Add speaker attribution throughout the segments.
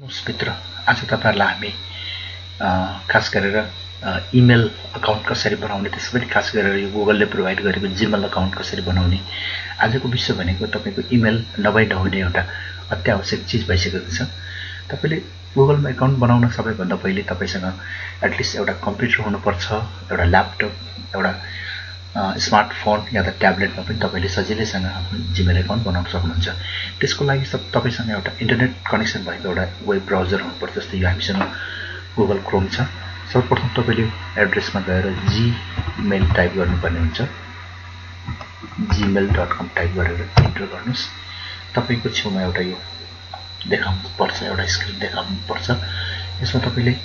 Speaker 1: मित्र आज तपाईहरुलाई हामी खास गरेर इमेल अकाउन्ट कसरी बनाउने त्यसै पनि खास गरेर यो गुगलले प्रोवाइड गरेको जीमेल अकाउन्ट कसरी बनाउने आजको विषय भनेको तपाईको इमेल नभई नहुने एउटा अत्यावश्यक चीज भइसकेको छ। तपाईले गुगलमा अकाउन्ट बनाउन सबैभन्दा पहिले तपाईसँग एटलिस्ट एउटा कम्प्युटर हुनुपर्छ, एउटा ल्यापटप, एउटा स्मार्टफोन या त ट्याब्लेटमा पनि तपाईले सजिलैसँग आफ्नो जीमेल अकाउन्ट बनाउन सक्नुहुन्छ। त्यसको लागि तपाईसँग एउटा इन्टरनेट कनेक्सन भएको एउटा वेब ब्राउजर हुनुपर्छ। जस्तै यो हामीसँग गुगल क्रोम छ। सर्वप्रथम तपाईले एड्रेसमा गएर जीमेल टाइप गर्नुपर्ने हुन्छ। gmail.com टाइप गरेर इन्टर गर्नुस्। तपाईको छेउमा एउटा यो देखाउनु पर्छ, एउटा स्क्रिन देखाउनु पर्छ। यसमा तपाईले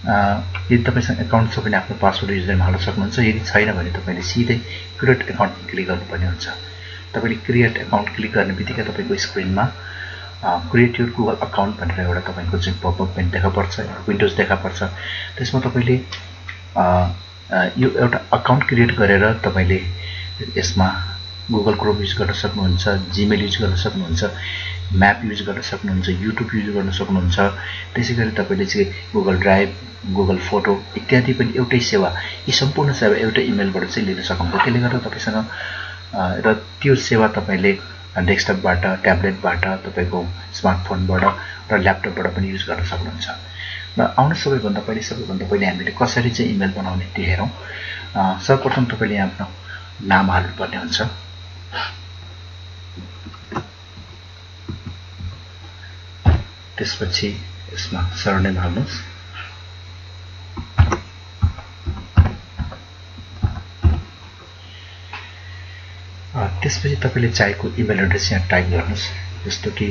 Speaker 1: यदि तपाईसँग अकाउन्ट छ भने आफ्नो पासवर्ड युजरनेम हाल्न सक्नुहुन्छ। यदि छैन भने तपाईले सिधै क्रिएट अकाउन्ट क्लिक गर्नुपर्ने हुन्छ। तपाईले क्रिएट अकाउन्ट क्लिक गर्नेबित्तिकै तपाईको स्क्रिनमा क्रिएट योर गुगल अकाउन्ट भनेर एउटा तपाईको चाहिँ पपअप पनि देखा पर्छ, विन्डोज देखा पर्छ। त्यसमा तपाईले यो एउटा अकाउन्ट क्रिएट गरेर तपाईले यसमा गुगल क्रोम युज गर्न सक्नुहुन्छ, जीमेल युज गर्न सक्नुहुन्छ, म्याप युज गर्न सक्नुहुन्छ, युट्युब युज गर्न सक्नुहुन्छ। त्यसैगरी तपाईले चाहिँ गुगल ड्राइभ, गुगल फोटो इत्यादि पनि एउटै सेवा, यी सम्पूर्ण सेवा एउटै इमेलबाट चाहिँ लिन सक्नुहुन्छ। त्यसले गर्दा तपाईसँग र त्यो सेवा तपाईले डेस्कटपबाट, ट्याब्लेटबाट, तपाईको स्मार्टफोनबाट र ल्यापटपबाट पनि युज गर्न सक्नुहुन्छ। र आउनु सबैभन्दा पहिले हामीले कसरी चाहिँ इमेल बनाउने त्यो हेरौं। सर्वप्रथम तपाईले यहाँ आफ्नो नाम हाल्नुपर्ने हुन्छ। त्यसपछि यसमा सरनेम हाल्नुस्। त्यसपछि तपाईले चाहेको इमेल एड्रेस यहाँ टाइप गर्नुस्। जस्तो कि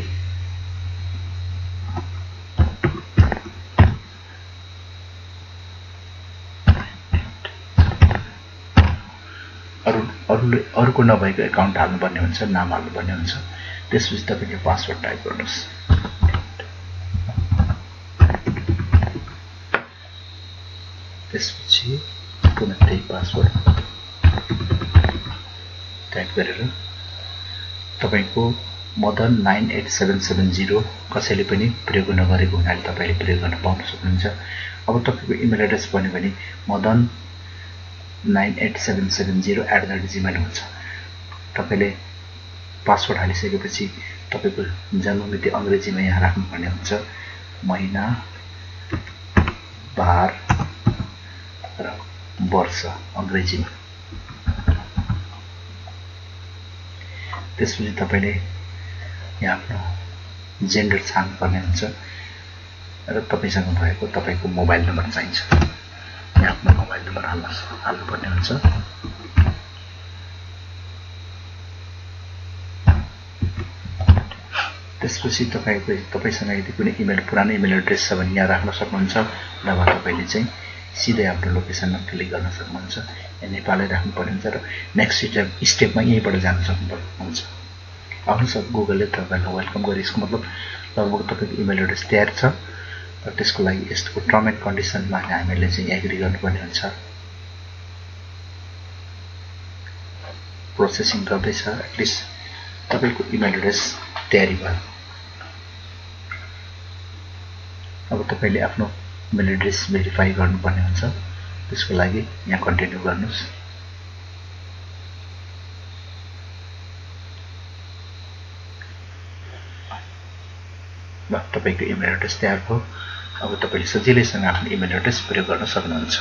Speaker 1: अरूको नभएको अकाउन्ट हाल्नुपर्ने हुन्छ, नाम हाल्नुपर्ने हुन्छ। त्यसपछि तपाईले पासवर्ड टाइप गर्नुस्। त्यसपछि पुनः त्यही पासवर्ड टाइप गरेर तपाईको मदन 98770 कसैले पनि प्रयोग नगरेको हुनाले तपाईले प्रयोग गर्न पाउन सक्नुहुन्छ। अब तपाईको इमेल एड्रेस भन्यो भने मदन 98770@gmail हुन्छ। तपाईले पासवर्ड हालिसकेपछि तपाईको जन्ममिति अंग्रेजीमा यहाँ राख्नुपर्ने हुन्छ, महिना, बार र वर्ष अंग्रेजीमा। त्यसपछि तपाईले यहाँ आफ्नो जेन्डर छान्नुपर्ने हुन्छ र तपाईसँग भएको तपाईको मोबाइल नम्बर चाहिन्छ। यहाँ आफ्नो मोबाइल नम्बर हाल्नुपर्ने हुन्छ। त्यसपछि तपाईसँग यदि कुनै इमेल पुरानो इमेल एड्रेस छ भने यहाँ राख्न सक्नुहुन्छ, नभए तपाईले चाहिँ सिधै आफ्नो लोकेसनमा क्लिक गर्न सक्नुहुन्छ। यहाँ नेपालै राख्नुपर्ने हुन्छ र नेक्स्ट स्टेपमा यहीँबाट जान सक्नुहुन्छ। आफ्नो सब गुगलले तपाईलाई वेलकम गरे। यसको मतलब लगभग तपाईको इमेल एड्रेस तयार छ र त्यसको लागि यस्तो टर्म एन्ड कन्डिसनमा हामीले चाहिँ एग्री गर्नुपर्ने हुन्छ। प्रोसेसिङ गर्दैछ। एटलिस्ट तपाईको इमेल एड्रेस तयारी भयो। अब तपाईले आफ्नो इमेल एड्रेस भेरिफाई गर्नुपर्ने हुन्छ। त्यसको लागि यहाँ कन्टिन्यू गर्नुस्। तपाईको इमेल एड्रेस तयार भयो। अब तपाईले सजिलैसँग आफ्नो इमेल एड्रेस प्रयोग गर्न सक्नुहुन्छ।